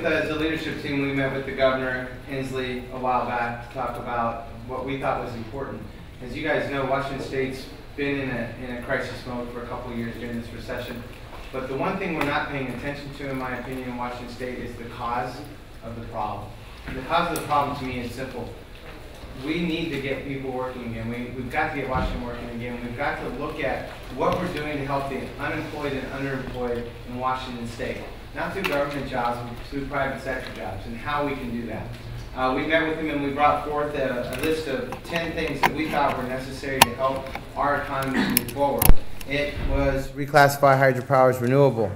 as a leadership team, we met with the governor, Inslee, a while back to talk about what we thought was important. As you guys know, Washington State's been in a crisis mode for a couple of years during this recession. But the one thing we're not paying attention to, in my opinion, in Washington State is the cause of the problem. The cause of the problem to me is simple. We need to get people working again. We've got to get Washington working again. We've got to look at what we're doing to help the unemployed and underemployed in Washington State. Not through government jobs, but through private sector jobs, and how we can do that. We met with him and we brought forth a list of 10 things that we thought were necessary to help our economy move forward. It was reclassify hydropower as renewable,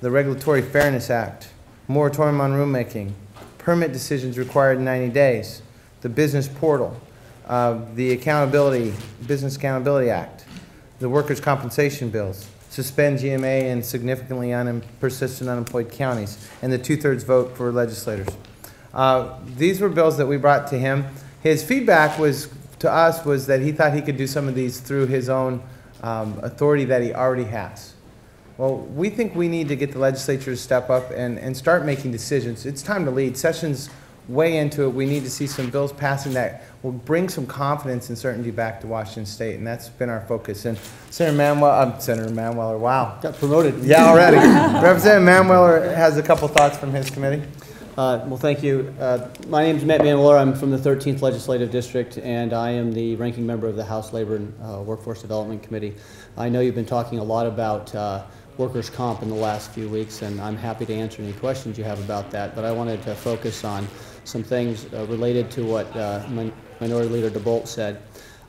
the Regulatory Fairness Act, moratorium on rulemaking, permit decisions required in 90 days, the business portal, the Business Accountability Act, the workers' compensation bills, suspend GMA in significantly persistent unemployed counties, and the 2/3 vote for legislators. These were bills that we brought to him. His feedback to us was that he thought he could do some of these through his own authority that he already has. Well, we think we need to get the legislature to step up and start making decisions. It's time to lead. Session's way into it. We need to see some bills passing that will bring some confidence and certainty back to Washington State, and that's been our focus. And Senator Manweller, wow. Got promoted. Yeah, already. Representative Manweller has a couple thoughts from his committee. Well, thank you. My name is Matt Manweller. I'm from the 13th Legislative District, and I am the ranking member of the House Labor and Workforce Development Committee. I know you've been talking a lot about workers' comp in the last few weeks, and I'm happy to answer any questions you have about that, but I wanted to focus on some things related to what Minority Leader DeBolt said.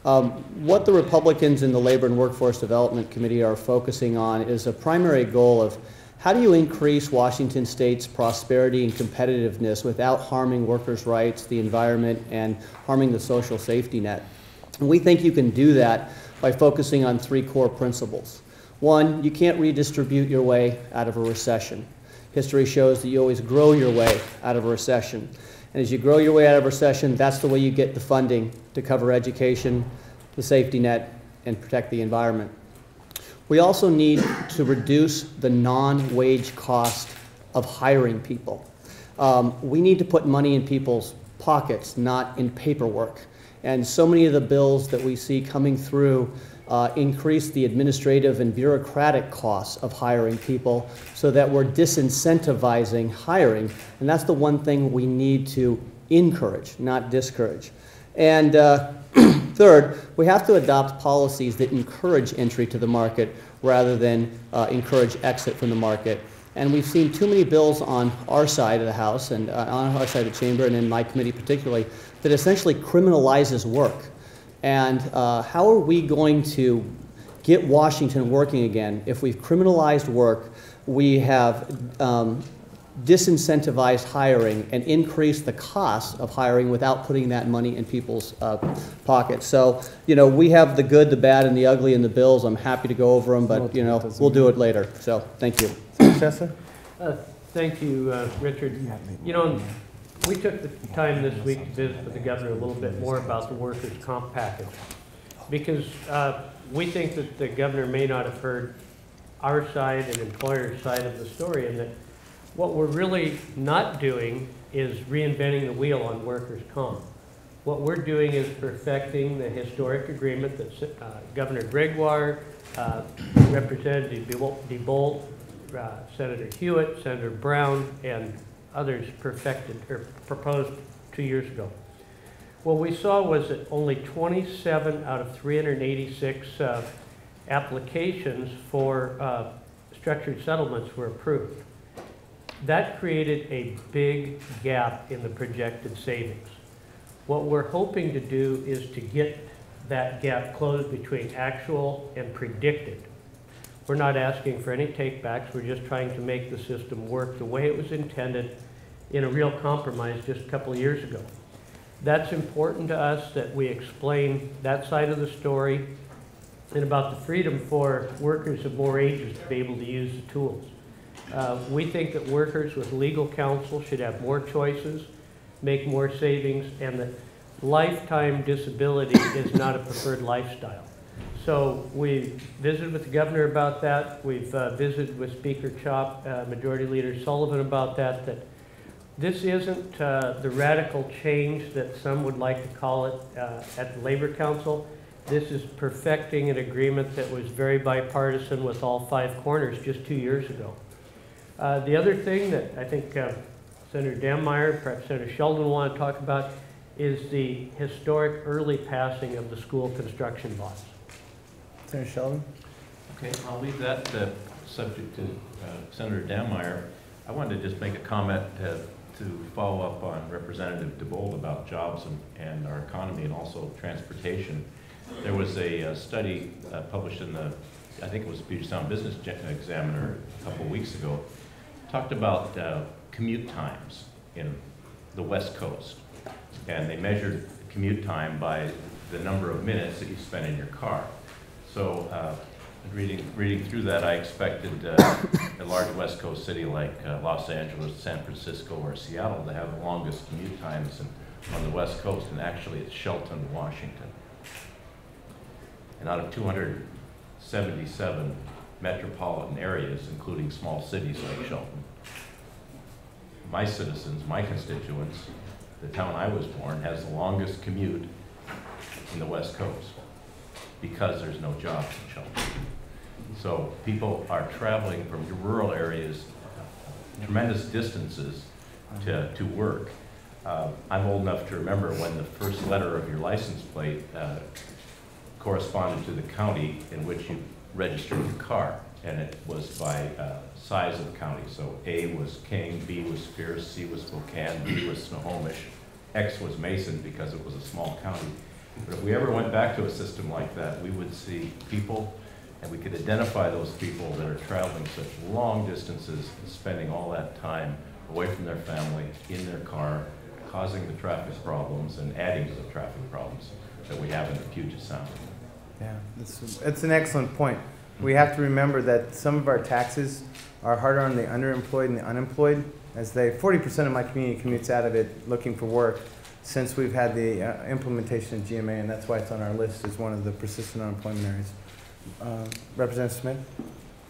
What the Republicans in the Labor and Workforce Development Committee are focusing on is a primary goal of how do you increase Washington State's prosperity and competitiveness without harming workers' rights, the environment, and harming the social safety net? And we think you can do that by focusing on 3 core principles. One, you can't redistribute your way out of a recession. History shows that you always grow your way out of a recession. And as you grow your way out of a recession, that's the way you get the funding to cover education, the safety net, and protect the environment. We also need to reduce the non-wage cost of hiring people. We need to put money in people's pockets, not in paperwork. And so many of the bills that we see coming through increase the administrative and bureaucratic costs of hiring people so that we're disincentivizing hiring. And that's the one thing we need to encourage, not discourage. And third, we have to adopt policies that encourage entry to the market rather than encourage exit from the market. And we've seen too many bills on our side of the House and on our side of the chamber and in my committee particularly that essentially criminalizes work. And how are we going to get Washington working again if we've criminalized work, we have disincentivized hiring and increased the cost of hiring without putting that money in people's pockets? So, you know, we have the good, the bad, and the ugly in the bills. I'm happy to go over them, but, you know, we'll do it later. So, thank you. Thank you, Richard. You know, we took the time this week to visit with the governor a little bit more about the workers' comp package because we think that the governor may not have heard our side and employer's side of the story, and that what we're really not doing is reinventing the wheel on workers' comp. What we're doing is perfecting the historic agreement that Governor Gregoire, Representative DeBolt, Senator Hewitt, Senator Brown, and others perfected or proposed 2 years ago. What we saw was that only 27 out of 386 applications for structured settlements were approved. That created a big gap in the projected savings. What we're hoping to do is to get that gap closed between actual and predicted. We're not asking for any takebacks. We're just trying to make the system work the way it was intended in a real compromise just a couple of years ago. That's important to us that we explain that side of the story and about the freedom for workers of more ages to be able to use the tools. We think that workers with legal counsel should have more choices, make more savings, and that lifetime disability is not a preferred lifestyle. So we visited with the governor about that. We've visited with Speaker Chop, Majority Leader Sullivan about that, that This isn't the radical change that some would like to call it at the Labor Council. This is perfecting an agreement that was very bipartisan with all 5 corners just 2 years ago. The other thing that I think Senator Dammeier, perhaps Senator Sheldon want to talk about is the historic early passing of the school construction bonds. Senator Sheldon? Okay, I'll leave that subject to Senator Dammeier. I wanted to just make a comment to follow up on Representative DeBold about jobs and our economy and also transportation. There was a study published in the, I think it was the Puget Sound Business Examiner a couple weeks ago, talked about commute times in the West Coast. And they measured commute time by the number of minutes that you spend in your car. So reading through that, I expected a large West Coast city like Los Angeles, San Francisco, or Seattle to have the longest commute times on the West Coast, and actually it's Shelton, Washington. And out of 277 metropolitan areas, including small cities like Shelton, my citizens, my constituents, the town I was born, has the longest commute in the West Coast because there's no jobs in Shelton. So people are traveling from rural areas tremendous distances to work. I'm old enough to remember when the first letter of your license plate corresponded to the county in which you registered your car, and it was by size of the county. So A was King, B was Pierce, C was Spokane, D was Snohomish, X was Mason because it was a small county. But if we ever went back to a system like that, we would see people, and we could identify those people that are traveling such long distances and spending all that time away from their family, in their car, causing the traffic problems and adding to the traffic problems that we have in the Puget Sound. Yeah, it's an excellent point. We have to remember that some of our taxes are harder on the underemployed and the unemployed, as 40% of my community commutes out of it looking for work since we've had the implementation of GMA, and that's why it's on our list as one of the persistent unemployment areas. Representative Smith?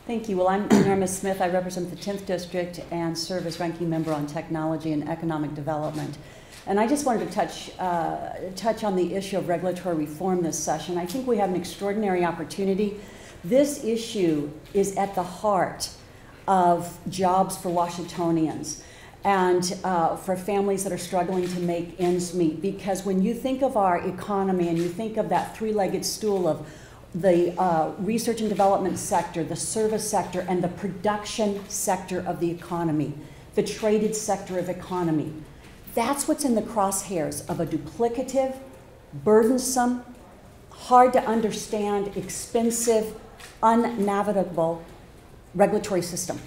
Thank you. Well, I'm Norma Smith. I represent the 10th District and serve as ranking member on technology and economic development. And I just wanted to touch on the issue of regulatory reform this session. I think we have an extraordinary opportunity. This issue is at the heart of jobs for Washingtonians and for families that are struggling to make ends meet. Because when you think of our economy and you think of that three-legged stool of the research and development sector, the service sector, and the production sector of the economy, the traded sector of economy, that's what's in the crosshairs of a duplicative, burdensome, hard to understand, expensive, unnavigable regulatory system.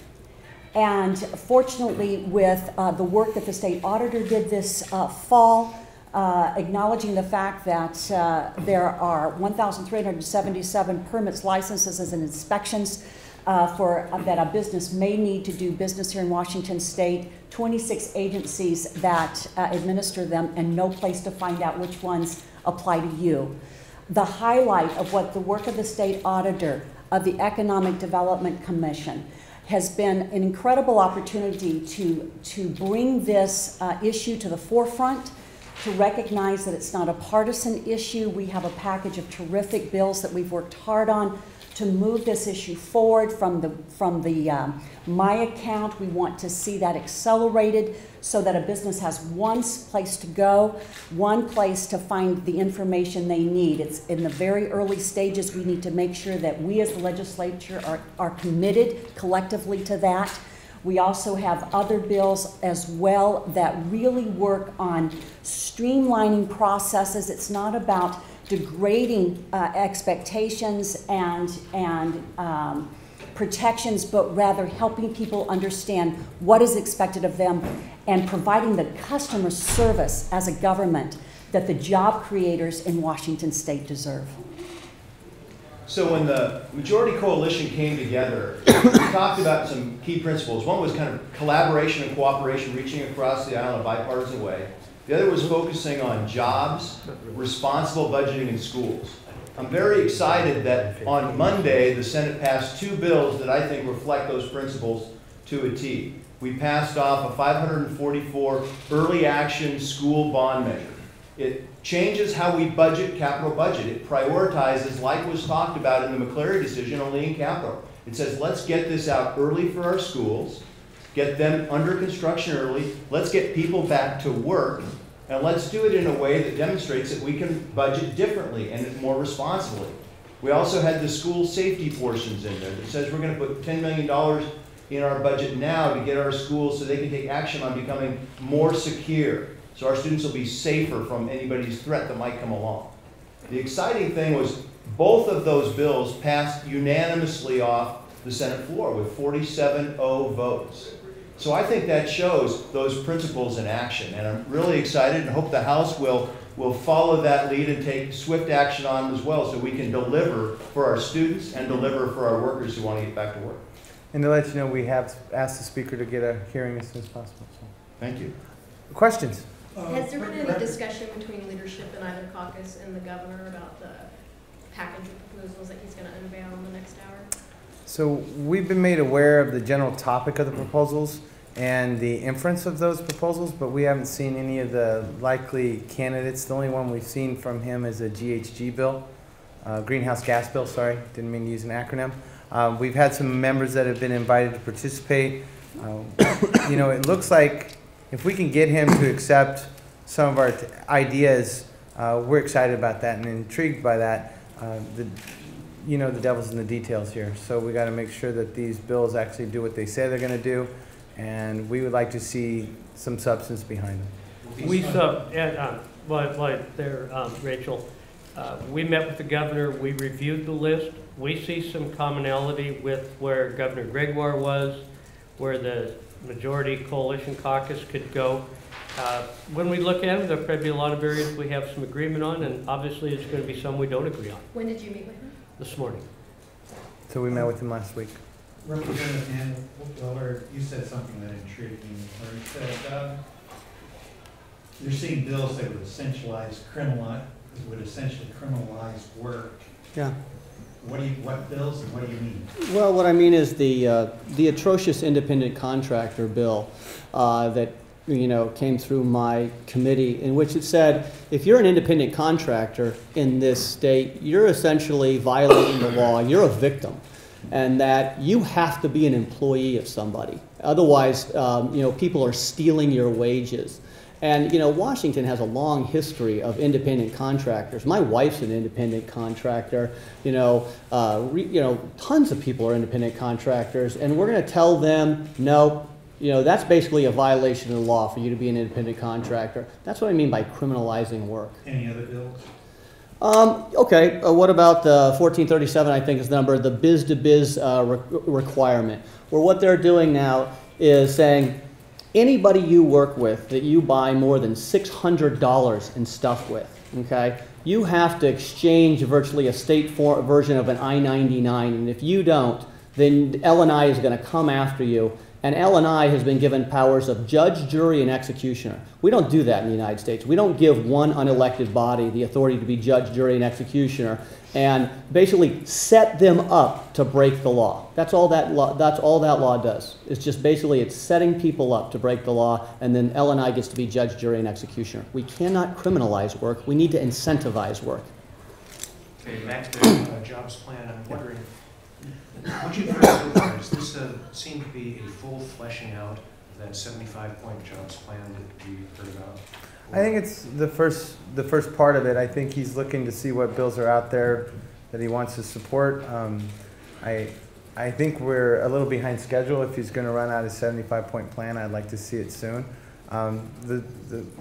And fortunately, with the work that the state auditor did this fall, acknowledging the fact that there are 1,377 permits, licenses, and inspections that a business may need to do business here in Washington State, 26 agencies that administer them, and no place to find out which ones apply to you. The highlight of what the work of the state auditor of the Economic Development Commission has been an incredible opportunity to bring this issue to the forefront, to recognize that it's not a partisan issue. We have a package of terrific bills that we've worked hard on to move this issue forward from the My Account. We want to see that accelerated so that a business has one place to go, one place to find the information they need. It's in the very early stages. We need to make sure that we as the legislature are committed collectively to that. We also have other bills as well that really work on streamlining processes. It's not about degrading expectations and protections, but rather helping people understand what is expected of them and providing the customer service as a government that the job creators in Washington State deserve. So when the Majority Coalition came together, we talked about some key principles. One was kind of collaboration and cooperation, reaching across the aisle in a bipartisan way. The other was focusing on jobs, responsible budgeting in schools. I'm very excited that on Monday, the Senate passed 2 bills that I think reflect those principles to a T. we passed off a 544 early action school bond measure. It changes how we budget capital budget. It prioritizes, like was talked about in the McCleary decision on lean capital. It says, let's get this out early for our schools, get them under construction early, let's get people back to work, and let's do it in a way that demonstrates that we can budget differently and more responsibly. We also had the school safety portions in there that says we're going to put $10 million in our budget now to get our schools so they can take action on becoming more secure, so our students will be safer from anybody's threat that might come along. The exciting thing was both of those bills passed unanimously off the Senate floor with 47-0 votes. So I think that shows those principles in action, and I'm really excited and hope the House will follow that lead and take swift action on them as well, so we can deliver for our students and deliver for our workers who want to get back to work. And to let you know, we have asked the speaker to get a hearing as soon as possible. So. Thank you. Questions? Has there been any discussion between leadership in either caucus and the governor about the package of proposals that he's going to unveil in the next hour? So we've been made aware of the general topic of the proposals and the inference of those proposals, but we haven't seen any of the likely candidates. The only one we've seen from him is a GHG bill, greenhouse gas bill, sorry, didn't mean to use an acronym. We've had some members that have been invited to participate. You know, it looks like if we can get him to accept some of our ideas, we're excited about that and intrigued by that. You know, the devil's in the details here. So we got to make sure that these bills actually do what they say they're going to do, and we would like to see some substance behind them. We Rachel, we met with the governor, we reviewed the list. We see some commonality with where Governor Gregoire was, where the Majority Coalition Caucus could go. When we look at them, there'll probably be a lot of areas we have some agreement on, and obviously there's going to be some we don't agree on. When did you meet with him? This morning. So we met with him last week. Representative Miller, you said something that intrigued me, where you said you're seeing bills that would essentially criminalize work. Yeah. What bills and what do you mean? Well, what I mean is the atrocious independent contractor bill that came through my committee, in which it said if you're an independent contractor in this state, you're essentially violating the law. You're a victim, and that you have to be an employee of somebody. Otherwise, people are stealing your wages. And Washington has a long history of independent contractors. My wife's an independent contractor. Tons of people are independent contractors, and we're going to tell them no. That's basically a violation of the law for you to be an independent contractor. That's what I mean by criminalizing work. Any other bills? Okay, what about the 1437, I think is the number, the biz-to-biz requirement, where what they're doing now is saying anybody you work with that you buy more than $600 in stuff with, okay, you have to exchange virtually a state version of an I-99, and if you don't, then L&I is going to come after you. And L&I has been given powers of judge, jury, and executioner. We don't do that in the United States. We don't give one unelected body the authority to be judge, jury, and executioner and basically set them up to break the law. That's all that law does. It's just basically it's setting people up to break the law, and then L&I gets to be judge, jury, and executioner. We cannot criminalize work. We need to incentivize work. Okay, back to jobs plan. I'm wondering, what you've heard so far, does this seem to be a full fleshing out of that 75-point jobs plan that we heard about? I think it's the first part of it. I think he's looking to see what bills are out there that he wants to support. I think we're a little behind schedule. If he's going to run out a 75-point plan, I'd like to see it soon. The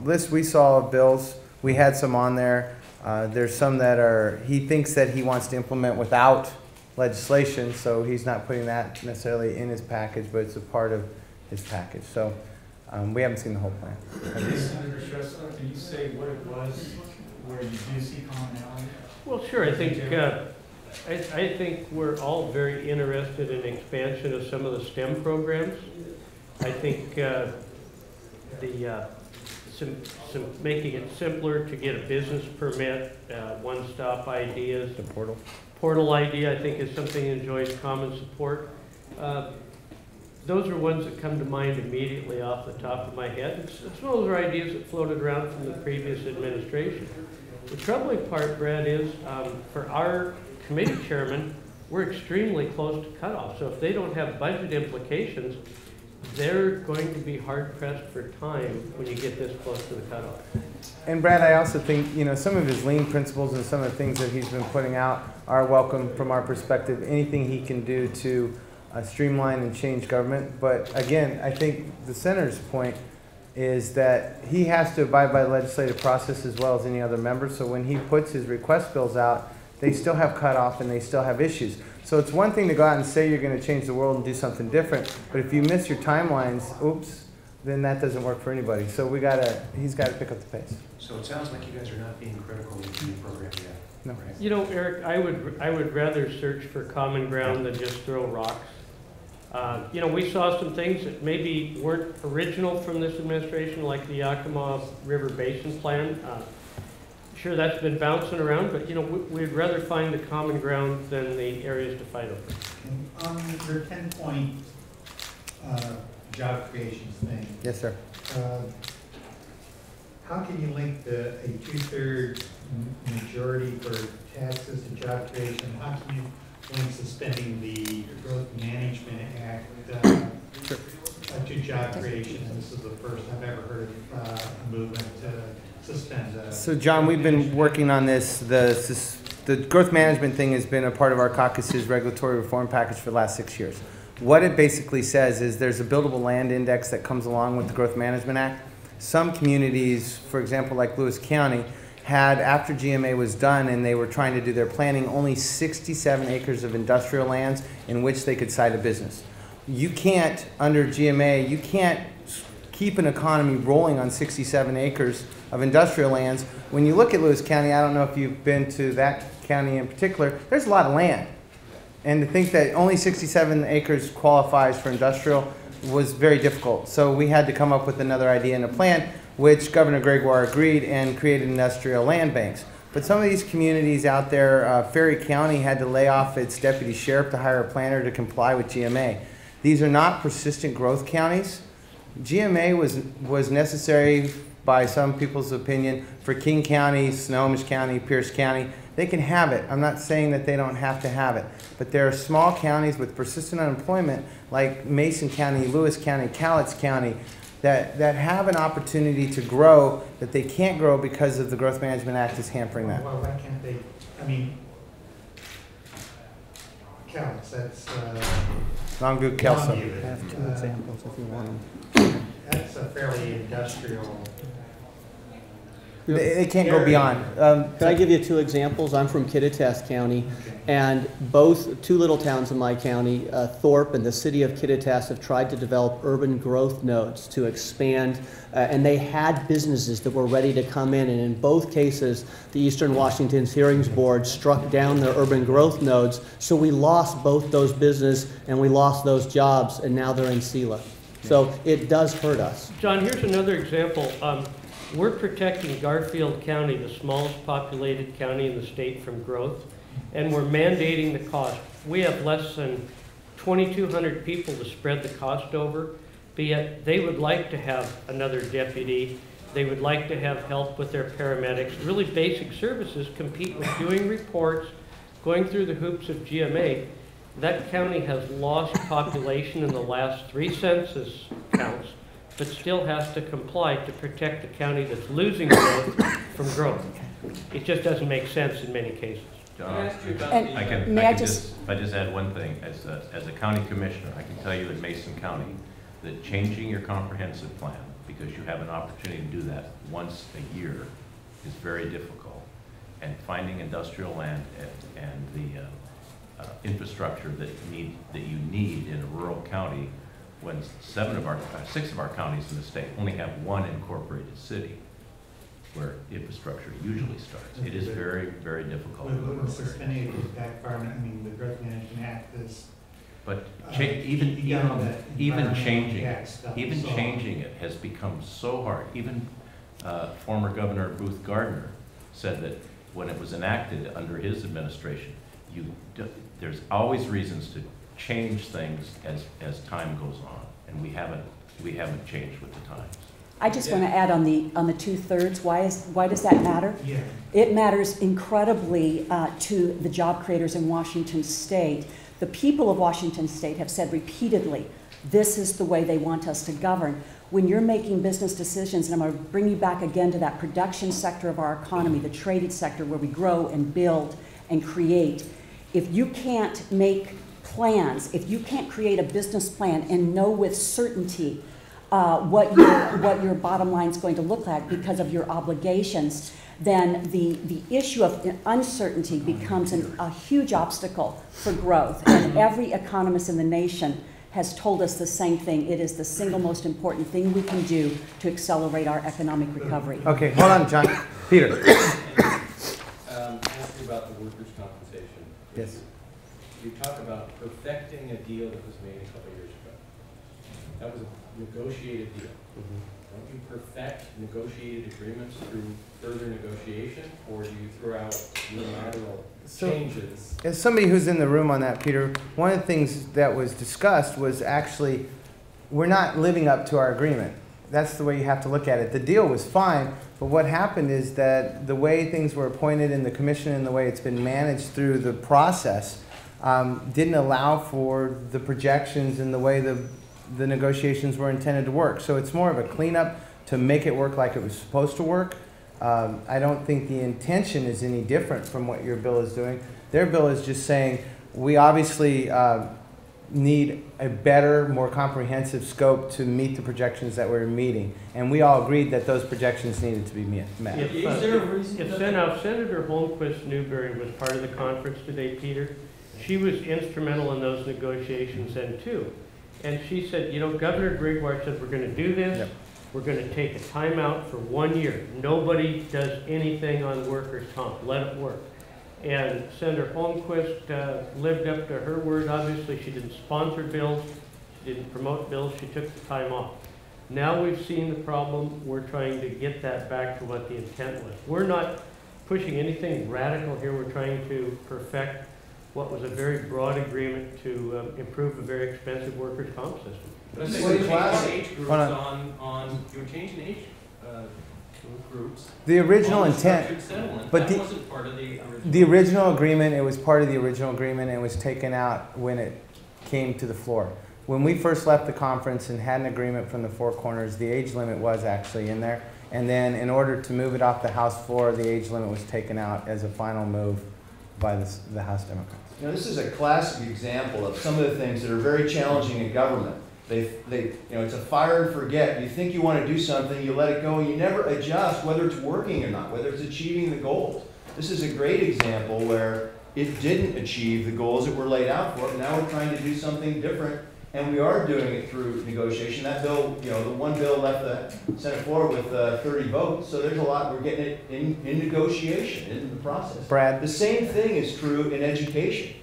list we saw of bills, we had some on there. There's some that he thinks that he wants to implement without legislation, so he's not putting that necessarily in his package, but it's a part of his package. So we haven't seen the whole plan. Senator Shrestha, can you say what it was where you do see commonality? Well, sure. I think we're all very interested in expansion of some of the STEM programs. I think making it simpler to get a business permit, one-stop ideas. The portal idea, I think, is something that enjoys common support. those are ones that come to mind immediately off the top of my head. It's one of those ideas that floated around from the previous administration. The troubling part, Brad, is for our committee chairman, we're extremely close to cutoff. So if they don't have budget implications, they're going to be hard pressed for time when you get this close to the cutoff. And Brad, I also think, you know, some of his lean principles and some of the things that he's been putting out are welcome from our perspective. Anything he can do to streamline and change government. But again, I think the senator's point is that he has to abide by the legislative process as well as any other member. So when he puts his request bills out, they still have cutoff and they still have issues. So it's one thing to go out and say you're going to change the world and do something different, but if you miss your timelines, oops, then that doesn't work for anybody. So he's got to pick up the pace. So it sounds like you guys are not being critical of the program yet. No. Right? You know, Eric, I would rather search for common ground than just throw rocks. You know, we saw some things that maybe weren't original from this administration, like the Yakima River Basin Plan. Sure, that's been bouncing around, but you know, we'd rather find the common ground than the areas to fight over. On your 10-point job creations thing. Yes, sir. How can you link a 2/3 majority for taxes and job creation? How can you link suspending the Growth Management Act to job creation? And this is the first I've ever heard of a movement to suspend. So John, we've been working on this. The growth management thing has been a part of our caucus's regulatory reform package for the last 6 years. What it basically says is there's a buildable land index that comes along with the Growth Management Act. Some communities, for example, like Lewis County, had, after GMA was done and they were trying to do their planning, only 67 acres of industrial lands in which they could site a business. You can't, under GMA, you can't keep an economy rolling on 67 acres of industrial lands. When you look at Lewis County, I don't know if you've been to that county in particular, there's a lot of land. And to think that only 67 acres qualifies for industrial was very difficult. So we had to come up with another idea and a plan, which Governor Gregoire agreed and created industrial land banks. But some of these communities out there, Ferry County had to lay off its deputy sheriff to hire a planner to comply with GMA. These are not persistent growth counties. GMA was necessary by some people's opinion for King County, Snohomish County, Pierce County. They can have it. I'm not saying that they don't have to have it. But there are small counties with persistent unemployment like Mason County, Lewis County, Cowlitz County that have an opportunity to grow that they can't grow because of the Growth Management Act is hampering that. Well, why can't they, I mean, Cowlitz, that's Longview, Kelso. Longview. I have 2 examples if you want them. That's a fairly industrial. They can't go beyond. Can I give you 2 examples? I'm from Kittitas County, and both 2 little towns in my county, Thorpe and the city of Kittitas, have tried to develop urban growth nodes to expand, and they had businesses that were ready to come in, and in both cases, the Eastern Washington's Hearings Board struck down their urban growth nodes, so we lost both those businesses and we lost those jobs, and now they're in SELA. So it does hurt us. John, here's another example. We're protecting Garfield County, the smallest populated county in the state, from growth, and we're mandating the cost. We have less than 2,200 people to spread the cost over, but yet they would like to have another deputy. They would like to have help with their paramedics. Really basic services compete with doing reports, going through the hoops of GMA. That county has lost population in the last 3 census counts, but still has to comply to protect the county that's losing growth from growth. It just doesn't make sense in many cases. John, And I just add one thing. As a county commissioner, I can tell you in Mason County that changing your comprehensive plan, because you have an opportunity to do that once a year, is very difficult. And finding industrial land and the infrastructure that you need in a rural county, when 6 of our counties in the state only have 1 incorporated city where infrastructure usually starts. It is very, very difficult. With suspending it backfire, I mean, the Growth Management Act is. But even changing it has become so hard. Even former Governor Booth Gardner said that when it was enacted under his administration, there's always reasons change things as time goes on, and we haven't changed with the times. I just want to add on the 2/3. Why does that matter? Yeah. It matters incredibly to the job creators in Washington State. The people of Washington State have said repeatedly, this is the way they want us to govern. When you're making business decisions, and I'm going to bring you back again to that production sector of our economy, the traded sector where we grow and build and create, if you can't make plans, if you can't create a business plan and know with certainty what your bottom line is going to look like because of your obligations, then the issue of uncertainty becomes a huge obstacle for growth. And every economist in the nation has told us the same thing. It is the single most important thing we can do to accelerate our economic recovery. Okay, hold on, John. Peter. Asking about the workers' compensation. Yes. You talk about perfecting a deal that was made a couple of years ago. That was a negotiated deal. Don't you perfect negotiated agreements through further negotiation, or do you throw out unilateral changes? As somebody who's in the room on that, Peter, one of the things that was discussed was actually we're not living up to our agreement. That's the way you have to look at it. The deal was fine, but what happened is that the way things were appointed in the commission and the way it's been managed through the process didn't allow for the projections and the way the negotiations were intended to work. So it's more of a cleanup to make it work like it was supposed to work. I don't think the intention is any different from what your bill is doing. Their bill is just saying we obviously need a better, more comprehensive scope to meet the projections that we're meeting. And we all agreed that those projections needed to be met. If Senator Holmquist Newberry was part of the conference today, Peter, she was instrumental in those negotiations then too. And she said, you know, Governor Gregoire said we're going to do this. Yep. We're going to take a timeout for 1 year. Nobody does anything on workers' comp. Let it work. And Senator Holmquist lived up to her word. Obviously, she didn't sponsor bills. She didn't promote bills. She took the time off. Now we've seen the problem. We're trying to get that back to what the intent was. We're not pushing anything radical here. We're trying to perfect what was a very broad agreement to improve a very expensive workers' comp system. But you're changing age groups. The original intent, but that wasn't part of the original agreement, it was part of the original agreement, and it was taken out when it came to the floor. When we first left the conference and had an agreement from the four corners, the age limit was actually in there. And then in order to move it off the House floor, the age limit was taken out as a final move by the House Democrats. You know, this is a classic example of some of the things that are very challenging in government. You know, it's a fire and forget. You think you want to do something, you let it go, and you never adjust whether it's working or not, whether it's achieving the goals. This is a great example where it didn't achieve the goals that were laid out for it. Now we're trying to do something different, and we are doing it through negotiation. That bill, you know, the one bill left the Senate floor with 30 votes, so there's a lot. We're getting it in negotiation, in the process. Brad? The same thing is true in education.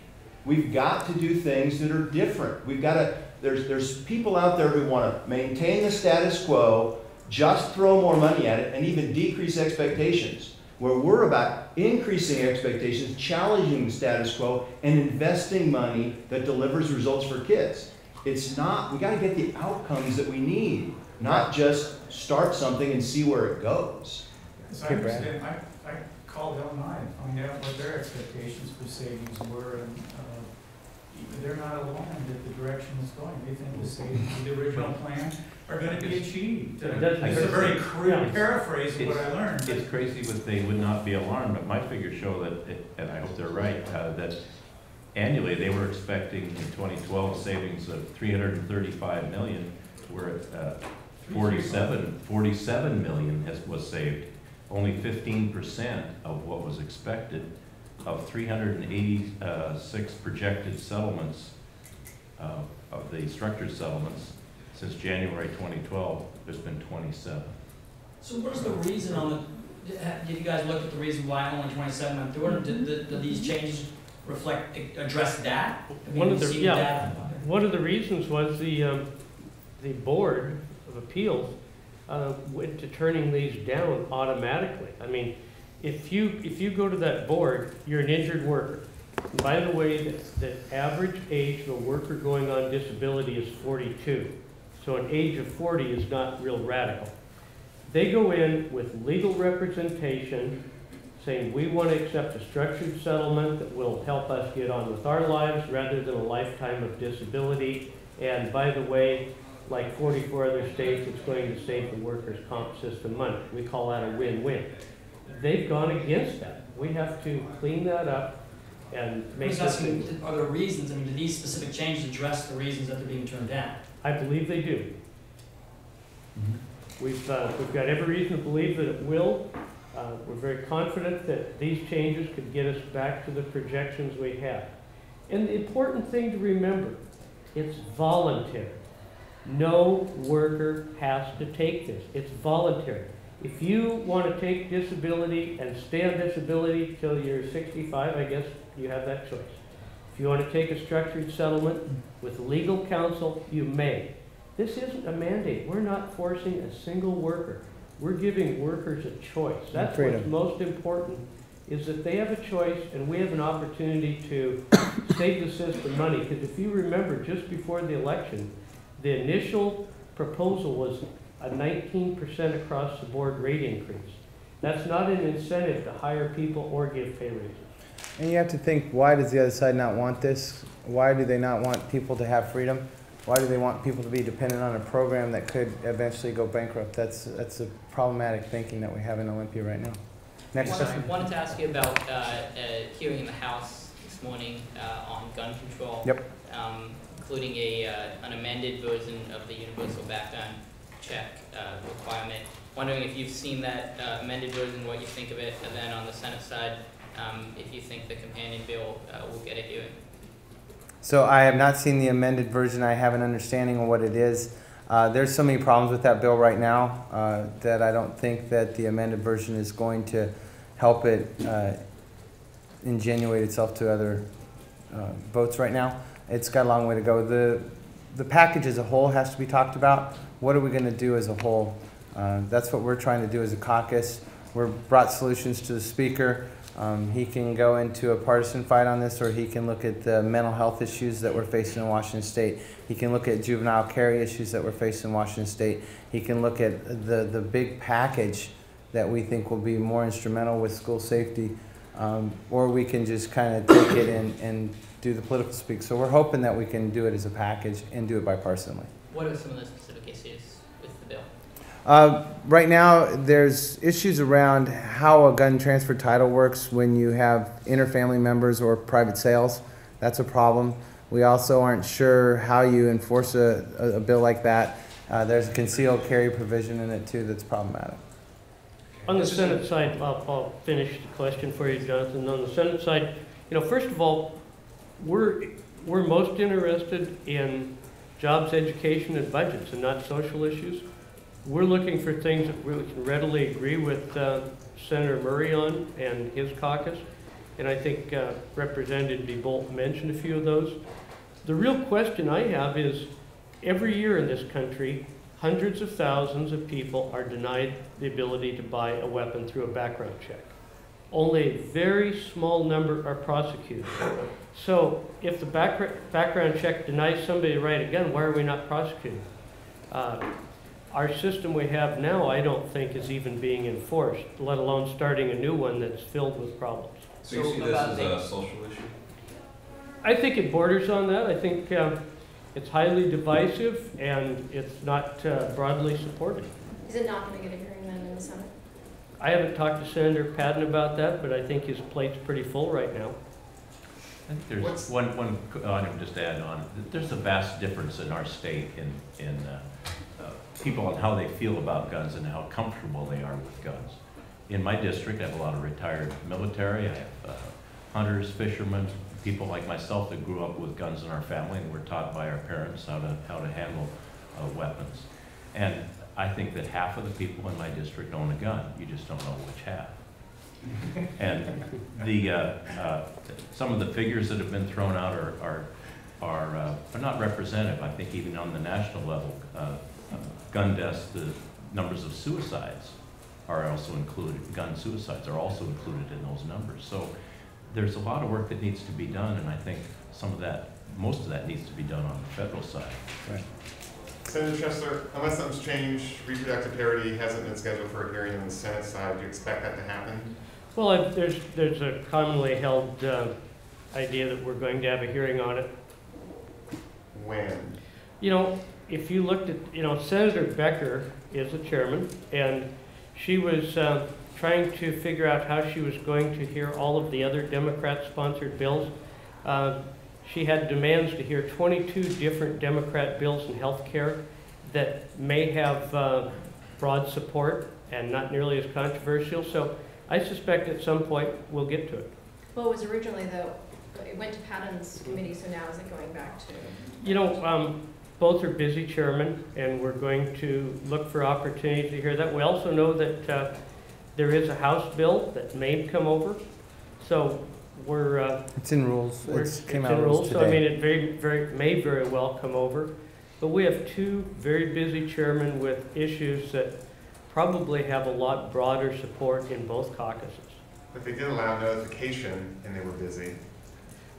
We've got to do things that are different. We've got to. There's people out there who want to maintain the status quo, just throw more money at it, and even decrease expectations. Where we're about increasing expectations, challenging the status quo, and investing money that delivers results for kids. It's not, we got to get the outcomes that we need, not just start something and see where it goes. As I understand, I called L9 and found out what their expectations for savings were, and they're not alarmed at the direction it's going. They think the savings in the original plan are going to be achieved. It's a very crude paraphrase of what I learned. It's crazy that they would not be alarmed, but my figures show that, and I hope they're right, that annually they were expecting in 2012 savings of $335 million. We're at 47 million was saved. Only 15% of what was expected. Of 386 projected settlements, of the structured settlements, since January 2012, there's been 27. So what is the reason on the, did you guys look at the reason why only 27 went through it? Did these changes address that? One of the reasons was the Board of Appeals went to turning these down automatically. I mean, if you go to that board, you're an injured worker. By the way, the average age of a worker going on disability is 42. So an age of 40 is not real radical. They go in with legal representation saying we want to accept a structured settlement that will help us get on with our lives rather than a lifetime of disability. And by the way, like 44 other states, it's going to save the workers' comp system money. We call that a win-win. They've gone against that. We have to clean that up and make this. Are there reasons, I mean, do these specific changes address the reasons that they're being turned down? I believe they do. We've got every reason to believe that it will. We're very confident that these changes could get us back to the projections we have. And the important thing to remember, it's voluntary. No worker has to take this. It's voluntary. If you want to take disability and stay on disability till you're 65, I guess you have that choice. If you want to take a structured settlement with legal counsel, you may. This isn't a mandate. We're not forcing a single worker. We're giving workers a choice. That's what's most important, is that they have a choice and we have an opportunity to save the system money. Because if you remember, just before the election, the initial proposal was a 19% across the board rate increase. That's not an incentive to hire people or give pay raises. And you have to think, why does the other side not want this? Why do they not want people to have freedom? Why do they want people to be dependent on a program that could eventually go bankrupt? That's a problematic thinking that we have in Olympia right now. Next question. I wanted to ask you about a hearing in the House this morning on gun control. Yep. Including an amended version of the universal background check requirement. Wondering if you've seen that amended version, what you think of it, and then on the Senate side, if you think the companion bill will get a hearing. So I have not seen the amended version. I have an understanding of what it is. There's so many problems with that bill right now that I don't think that the amended version is going to help it ingenuate itself to other votes right now. It's got a long way to go. The package as a whole has to be talked about. What are we going to do as a whole? That's what we're trying to do as a caucus. We've brought solutions to the Speaker. He can go into a partisan fight on this, or he can look at the mental health issues that we're facing in Washington State. He can look at juvenile carry issues that we're facing in Washington State. He can look at the big package that we think will be more instrumental with school safety, or we can just kind of take it and do the political speak. So we're hoping that we can do it as a package and do it bipartisanly. What are some of the specific issues with the bill? Right now, there's issues around how a gun transfer title works when you have inter-family members or private sales. That's a problem. We also aren't sure how you enforce a bill like that. There's a concealed carry provision in it too that's problematic. On the Senate side, I'll finish the question for you, Jonathan. On the Senate side, first of all, we're most interested in jobs, education, and budgets, and not social issues. We're looking for things that we can readily agree with Senator Murray on and his caucus, and I think Representative DeBolt mentioned a few of those. The real question I have is, every year in this country, hundreds of thousands of people are denied the ability to buy a weapon through a background check. Only a very small number are prosecuted. So if the background check denies somebody the right to gun, why are we not prosecuting? Our system we have now, I don't think, is even being enforced, let alone starting a new one that's filled with problems. So you see this as a social issue? I think it borders on that. I think it's highly divisive and it's not broadly supported. Is it not going to get a hearing then in the Senate? I haven't talked to Senator Patton about that, but I think his plate's pretty full right now. I think there's one item just to add on. There's a vast difference in our state in people and how they feel about guns and how comfortable they are with guns. In my district, I have a lot of retired military. I have hunters, fishermen, people like myself that grew up with guns in our family and were taught by our parents how to handle weapons. And I think that half of the people in my district own a gun. You just don't know which half. And some of the figures that have been thrown out are not representative. I think even on the national level, gun deaths, the numbers of suicides are also included. Gun suicides are also included in those numbers. So there's a lot of work that needs to be done, and I think most of that needs to be done on the federal side. Right. Senator Chesler, unless something's changed, reproductive parity hasn't been scheduled for a hearing on the Senate side. Do you expect that to happen? Well, there's a commonly held idea that we're going to have a hearing on it. When? You know, if you looked at, Senator Becker is the chairman, and she was trying to figure out how she was going to hear all of the other Democrat-sponsored bills. She had demands to hear 22 different Democrat bills in health care that may have broad support and not nearly as controversial. So I suspect at some point we'll get to it. Well, it was originally, though, it went to Patton's committee, so now is it going back to? Both are busy chairmen, and we're going to look for opportunities to hear that. We also know that there is a House bill that may come over. So we're it's in rules. It came out in rules. today. So I mean, it may very well come over. But we have two very busy chairmen with issues that probably have a lot broader support in both caucuses. But they did allow notification, and they were busy.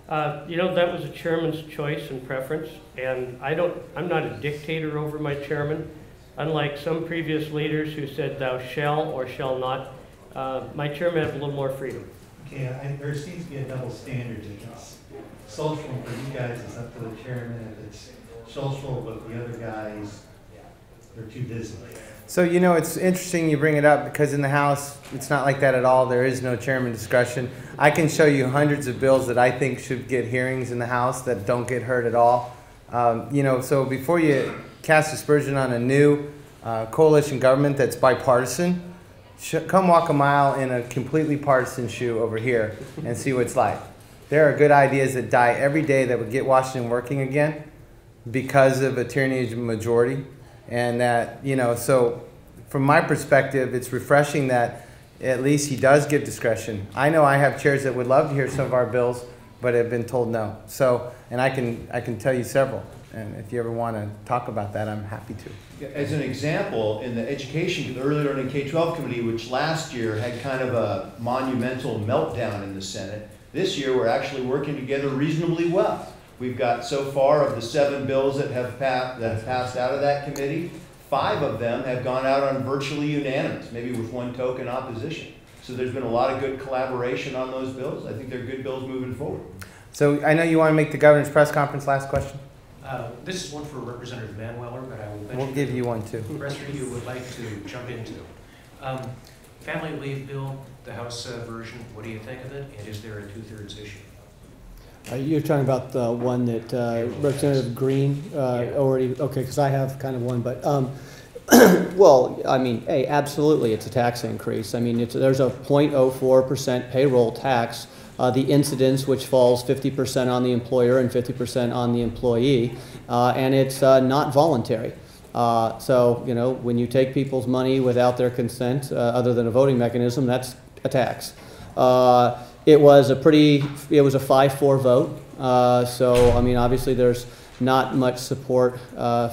That was a chairman's choice and preference, and I'm not a dictator over my chairman. Unlike some previous leaders who said thou shall or shall not, my chairman has a little more freedom. Okay, there seems to be a double standard. If it's social for you guys, it's up to the chairman. If it's social with the other guys, they're too busy. So, it's interesting you bring it up because in the House, it's not like that at all. There is no chairman discussion. I can show you hundreds of bills that I think should get hearings in the House that don't get heard at all. So before you cast aspersion on a new coalition government that's bipartisan, come walk a mile in a completely partisan shoe over here and see what it's like. There are good ideas that die every day that would get Washington working again because of a tyranny of majority. And that, so from my perspective, it's refreshing that at least he does give discretion. I know I have chairs that would love to hear some of our bills, but have been told no. So, and I can tell you several. And if you ever want to talk about that, I'm happy to. As an example, in the Education, the Early Learning K-12 Committee, which last year had kind of a monumental meltdown in the Senate, this year we're actually working together reasonably well. We've got so far of the 7 bills that have passed out of that committee, 5 of them have gone out on virtually unanimous, maybe with one token opposition. So there's been a lot of good collaboration on those bills. I think they're good bills moving forward. So I know you want to make the governor's press conference. Last question. This is one for Representative Manweller, but I will mention. We'll give you one too. The rest of you would like to jump into. Family leave bill, the House version. What do you think of it? And is there a 2/3 issue? You're talking about the one that Representative Green already, okay, because I have kind of one, but, well, I mean, absolutely, it's a tax increase. I mean, there's a 0.04% payroll tax. The incidence, which falls 50% on the employer and 50% on the employee, and it's not voluntary. So, when you take people's money without their consent, other than a voting mechanism, that's a tax. It was a 5-4 vote. So, I mean, obviously there's not much support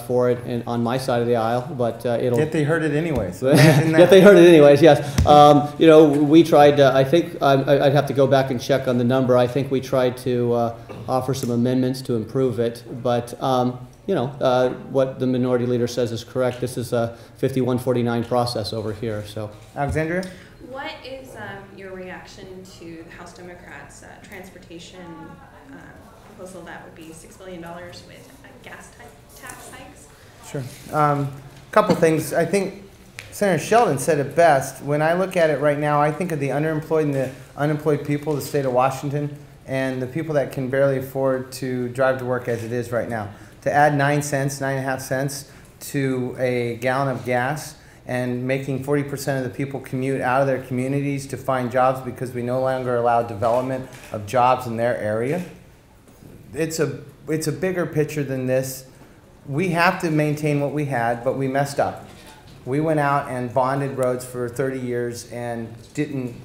for it on my side of the aisle, but it'll... Yet they heard it anyways. Yet they heard it anyways, yes. We tried, I think, I'd have to go back and check on the number. I think we tried to offer some amendments to improve it, but, what the minority leader says is correct. This is a 51-49 process over here, so. Alexandria? What is your reaction to the House Democrats' transportation proposal that would be $6 billion with gas tax hikes? Sure. Couple things. I think Senator Sheldon said it best. When I look at it right now, I think of the underemployed and the unemployed people of the state of Washington and the people that can barely afford to drive to work as it is right now. To add 9.5 cents to a gallon of gas and making 40% of the people commute out of their communities to find jobs because we no longer allow development of jobs in their area. It's a bigger picture than this. We have to maintain what we had, but we messed up. We went out and bonded roads for 30 years and didn't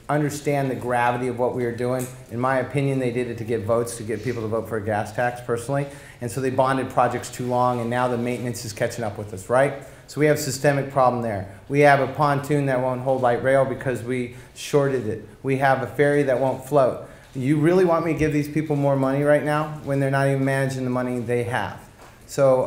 understand the gravity of what we were doing. In my opinion, they did it to get votes, to get people to vote for a gas tax, personally. And so they bonded projects too long, and now the maintenance is catching up with us, right? So we have a systemic problem there. We have a pontoon that won't hold light rail because we shorted it. We have a ferry that won't float. You really want me to give these people more money right now when they're not even managing the money they have? So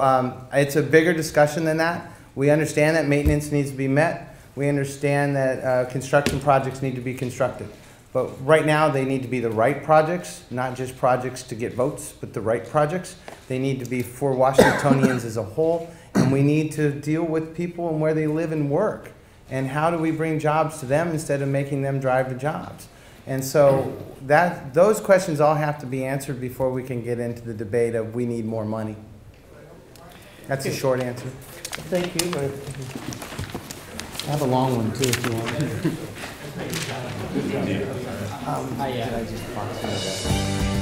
it's a bigger discussion than that. We understand that maintenance needs to be met. We understand that construction projects need to be constructed. But right now, they need to be the right projects, not just projects to get votes, but the right projects. They need to be for Washingtonians as a whole, and we need to deal with people and where they live and work. And how do we bring jobs to them instead of making them drive to jobs? And so those questions all have to be answered before we can get into the debate of we need more money. That's a short answer. Thank you. I have a long one too if you want. Hi, yeah.